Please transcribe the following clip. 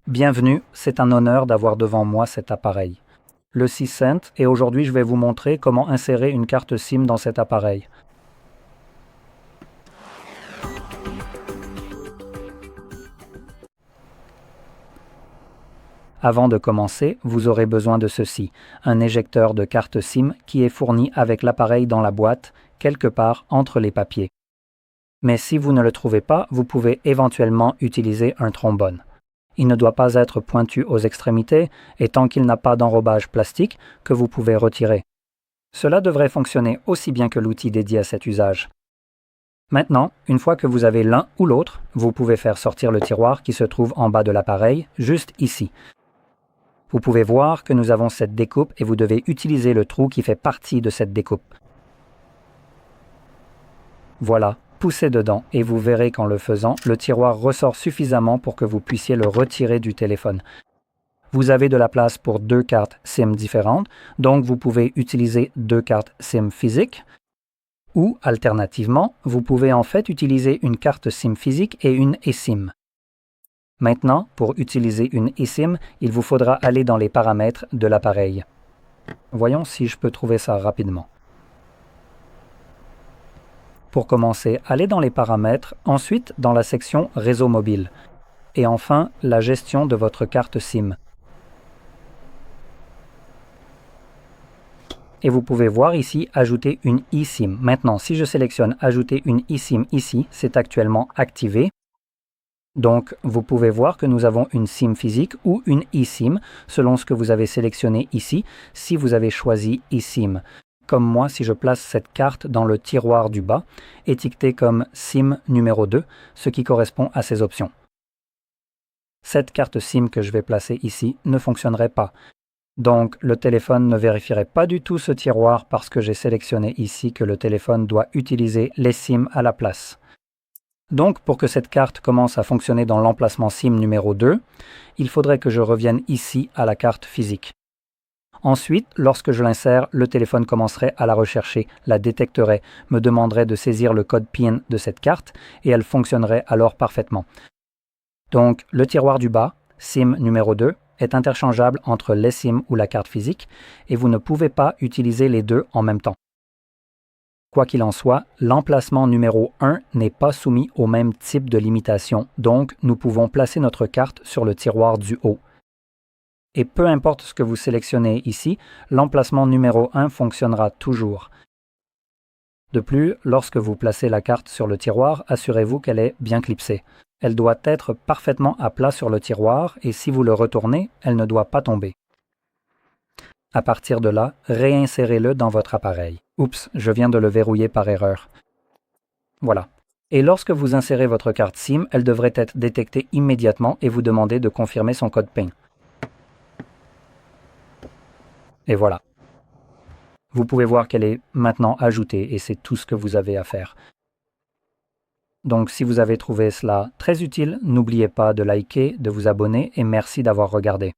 Bienvenue, c'est un honneur d'avoir devant moi cet appareil. Le C-Cent, et aujourd'hui je vais vous montrer comment insérer une carte SIM dans cet appareil. Avant de commencer, vous aurez besoin de ceci, un éjecteur de carte SIM qui est fourni avec l'appareil dans la boîte, quelque part entre les papiers. Mais si vous ne le trouvez pas, vous pouvez éventuellement utiliser un trombone. Il ne doit pas être pointu aux extrémités et tant qu'il n'a pas d'enrobage plastique que vous pouvez retirer. Cela devrait fonctionner aussi bien que l'outil dédié à cet usage. Maintenant, une fois que vous avez l'un ou l'autre, vous pouvez faire sortir le tiroir qui se trouve en bas de l'appareil, juste ici. Vous pouvez voir que nous avons cette découpe et vous devez utiliser le trou qui fait partie de cette découpe. Voilà. Poussez dedans et vous verrez qu'en le faisant, le tiroir ressort suffisamment pour que vous puissiez le retirer du téléphone. Vous avez de la place pour 2 cartes SIM différentes, donc vous pouvez utiliser 2 cartes SIM physiques ou, alternativement, vous pouvez en fait utiliser une carte SIM physique et une eSIM. Maintenant, pour utiliser une eSIM, il vous faudra aller dans les paramètres de l'appareil. Voyons si je peux trouver ça rapidement. Pour commencer, allez dans les paramètres, ensuite dans la section Réseau mobile, et enfin la gestion de votre carte SIM. Et vous pouvez voir ici Ajouter une eSIM. Maintenant, si je sélectionne Ajouter une eSIM ici, c'est actuellement activé. Donc, vous pouvez voir que nous avons une SIM physique ou une eSIM, selon ce que vous avez sélectionné ici, si vous avez choisi eSIM. Comme moi, si je place cette carte dans le tiroir du bas, étiquetée comme SIM numéro 2, ce qui correspond à ces options. Cette carte SIM que je vais placer ici ne fonctionnerait pas. Donc, le téléphone ne vérifierait pas du tout ce tiroir parce que j'ai sélectionné ici que le téléphone doit utiliser les SIM à la place. Donc, pour que cette carte commence à fonctionner dans l'emplacement SIM numéro 2, il faudrait que je revienne ici à la carte physique. Ensuite, lorsque je l'insère, le téléphone commencerait à la rechercher, la détecterait, me demanderait de saisir le code PIN de cette carte et elle fonctionnerait alors parfaitement. Donc, le tiroir du bas, SIM numéro 2, est interchangeable entre l'eSIM ou la carte physique et vous ne pouvez pas utiliser les deux en même temps. Quoi qu'il en soit, l'emplacement numéro 1 n'est pas soumis au même type de limitation, donc nous pouvons placer notre carte sur le tiroir du haut. Et peu importe ce que vous sélectionnez ici, l'emplacement numéro 1 fonctionnera toujours. De plus, lorsque vous placez la carte sur le tiroir, assurez-vous qu'elle est bien clipsée. Elle doit être parfaitement à plat sur le tiroir et si vous le retournez, elle ne doit pas tomber. À partir de là, réinsérez-le dans votre appareil. Oups, je viens de le verrouiller par erreur. Voilà. Et lorsque vous insérez votre carte SIM, elle devrait être détectée immédiatement et vous demander de confirmer son code PIN. Et voilà. Vous pouvez voir qu'elle est maintenant ajoutée et c'est tout ce que vous avez à faire. Donc si vous avez trouvé cela très utile, n'oubliez pas de liker, de vous abonner et merci d'avoir regardé.